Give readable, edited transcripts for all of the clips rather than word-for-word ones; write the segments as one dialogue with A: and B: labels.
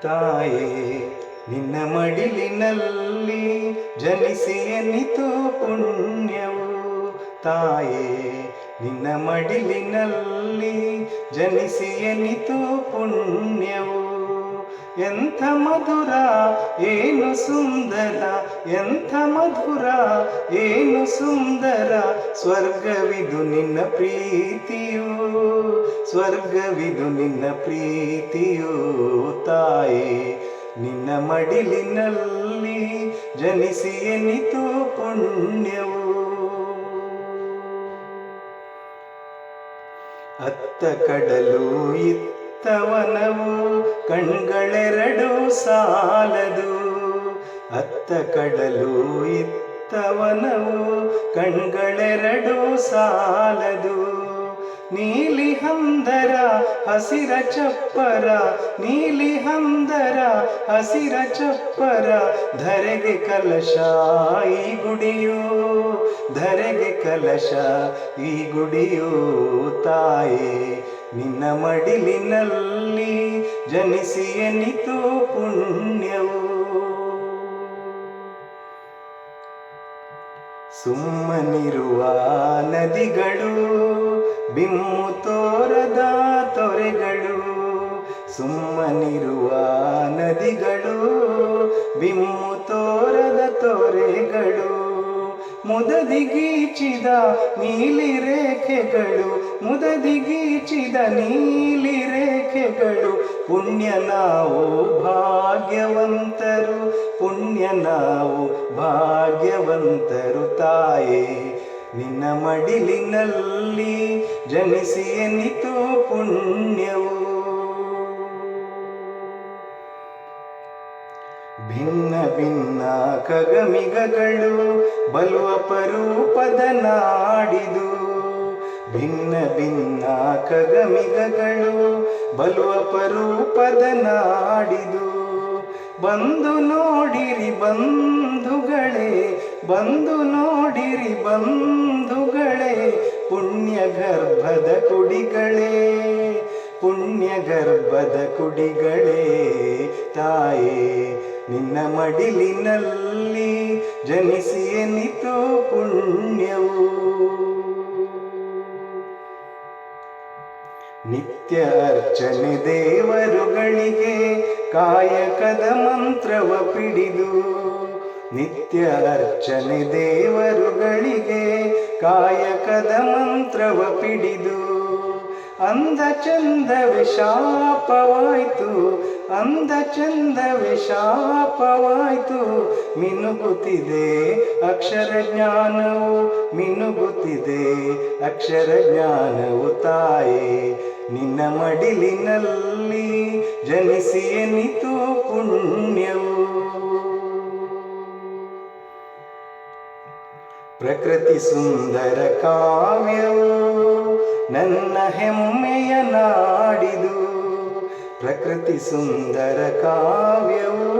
A: ತಾಯೇ ನಿನ್ನ ಮಡಿಲಿನಲ್ಲಿ ಜನಿಸಿ ಎನ್ನಿತು ಪುಣ್ಯವು. ತಾಯೇ ನಿನ್ನ ಮಡಿಲಿನಲ್ಲಿ ಜನಿಸಿ ಎನ್ನಿತು ಪುಣ್ಯವು. ಎಂಥ ಮಧುರ ಏನು ಸುಂದರ, ಎಂಥ ಮಧುರ ಏನು ಸುಂದರ, ಸ್ವರ್ಗವಿದು ನಿನ್ನ ಪ್ರೀತಿಯು, ಸ್ವರ್ಗವಿದು ನಿನ್ನ ಪ್ರೀತಿಯು. ತಾಯೇ ನಿನ್ನ ಮಡಿಲಿನಲ್ಲಿ ಜನಿಸಿ ಎನ್ನಿತು ಪುಣ್ಯವು. ಅತ್ತ ಕಡಲು ಇತ್ತ ವನವು ಕಣ್ಗಳೆರಡು ಸಾಲದು. ಅತ್ತ ಕಡಲು ಇತ್ತ ವನವು ಕಣ್ಗಳೆರಡು ಸಾಲದು. ನೀಲಿ ಹಂದರ ಹಸಿರ ಚಪ್ಪರ, ನೀಲಿ ಹಂದರ ಹಸಿರ ಚಪ್ಪರ, ಧರೆಗೆ ಕಲಶ ಈ ಗುಡಿಯು, ಧರೆಗೆ ಕಲಶ ಈ ಗುಡಿಯು. ತಾಯೇ ನಿನ್ನ ಮಡಿಲಿನಲ್ಲಿ ಜನಿಸಿ ಎನ್ನಿತು ಪುಣ್ಯವು. ಸುಮ್ಮನಿರುವ ನದಿಗಳು ಬಿಮ್ಮು ತೋರದ ತೊರೆಗಳು, ಸುಮ್ಮನಿರುವ ನದಿಗಳು ಬಿಮ್ಮು ತೋರದ ತೊರೆಗಳು, ಮುದದಿಗೀಚಿದ ನೀಲಿ ರೇಖೆಗಳು, ಮುದದಿಗೀಚಿದ ನೀಲಿ ರೇಖೆಗಳು. ಪುಣ್ಯ ನಾವು ಭಾಗ್ಯವಂತರು, ಪುಣ್ಯ ನಾವು ಭಾಗ್ಯವಂತರು. ತಾಯೇ ನಿನ್ನ ಮಡಿಲಿನಲ್ಲಿ ಜನಿಸಿ ಎನ್ನಿತು ಪುಣ್ಯವು. ಭಿನ್ನ ಭಿನ್ನ ಖಗಮಿಗಗಳು ಬಲು ಅಪರೂಪದ ನಾಡಿದು, ಭಿನ್ನ ಭಿನ್ನ ಖಗಮಿಗಗಳು ಬಲು ಅಪರೂಪದ ನಾಡಿದು. ಬಂದು ನೋಡಿರಿ ಬಂಧುಗಳೇ, ಬಂದು ನೋಡಿರಿ ಬಂಧುಗಳೇ, ಪುಣ್ಯ ಗರ್ಭದ ಕುಡಿಗಳೇ, ಪುಣ್ಯ ಗರ್ಭದ ಕುಡಿಗಳೇ. ತಾಯೇ ನಿನ್ನ ಮಡಿಲಿನಲ್ಲಿ ಜನಿಸಿ ಎನ್ನಿತು ಪುಣ್ಯವು. ನಿತ್ಯ ಅರ್ಚನೆ ದೇವರುಗಳಿಗೆ ಕಾಯಕದ ಮಂತ್ರವ ಪಿಡಿದು, ನಿತ್ಯ ಅರ್ಚನೆ ದೇವರುಗಳಿಗೆ ಕಾಯಕದ ಮಂತ್ರವ ಪಿಡಿದು. ಅಂದ ಚಂದವೇ ಶಾಪವಾಯ್ತು, ಅಂದ ಚಂದವೇ ಶಾಪವಾಯ್ತು, ಮಿನುಗುತ್ತಿದೆ ಅಕ್ಷರ ಜ್ಞಾನವು, ಮಿನುಗುತ್ತಿದೆ ಅಕ್ಷರ ಜ್ಞಾನವು. ತಾಯೇ ನಿನ್ನ ಮಡಿಲಿನಲ್ಲಿ ಜನಿಸಿ ಎನ್ನಿತು ಪುಣ್ಯವು. ಪ್ರಕೃತಿ ಸುಂದರ ಕಾವ್ಯವು ನನ್ನ ಹೆಮ್ಮೆಯ ನಾಡಿದು, ಪ್ರಕೃತಿ ಸುಂದರ ಕಾವ್ಯವು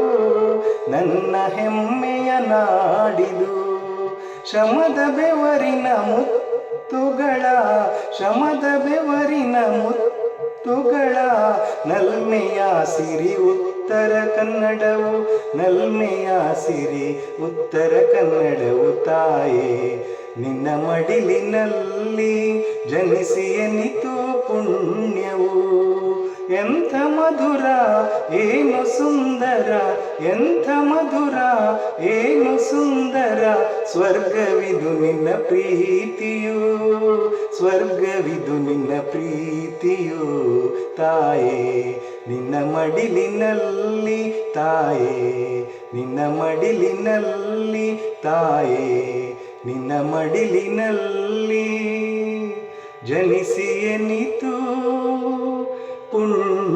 A: ನನ್ನ ಹೆಮ್ಮೆಯ ನಾಡಿದು. ಶ್ರಮದ ಬೆವರಿನ ಮುತ್ತುಗಳ, ಶ್ರಮದ ಬೆವರಿನ ಮುತ್ತುಗಳ, ನಲ್ಮೆಯ ಸಿರಿ ಉತ್ತರ ಕನ್ನಡವು, ನಲ್ಮೆಯ ಸಿರಿ ಉತ್ತರ ಕನ್ನಡವು. ತಾಯೇ ನಿನ್ನ ಮಡಿಲಿನಲ್ಲಿ ಜನಿಸಿ ಎನ್ನಿತು ಪುಣ್ಯವು. ಎಂಥ ಮಧುರ ಏನು ಸುಂದರ, ಎಂಥ ಮಧುರ ಏನು ಸುಂದರ, ಸ್ವರ್ಗವಿದು ನಿನ್ನ ಪ್ರೀತಿಯು, ಸ್ವರ್ಗವಿದು ನಿನ್ನ ಪ್ರೀತಿಯು. ತಾಯೇ ನಿನ್ನ ಮಡಿಲಿನಲ್ಲಿ, ತಾಯೇ ನಿನ್ನ ಮಡಿಲಿನಲ್ಲಿ, ತಾಯೇ ನಿನ್ನ ಮಡಿಲಿನಲ್ಲಿ ಜನಿಸಿ ಎನ್ನಿತು ಪುಣ್ಯ.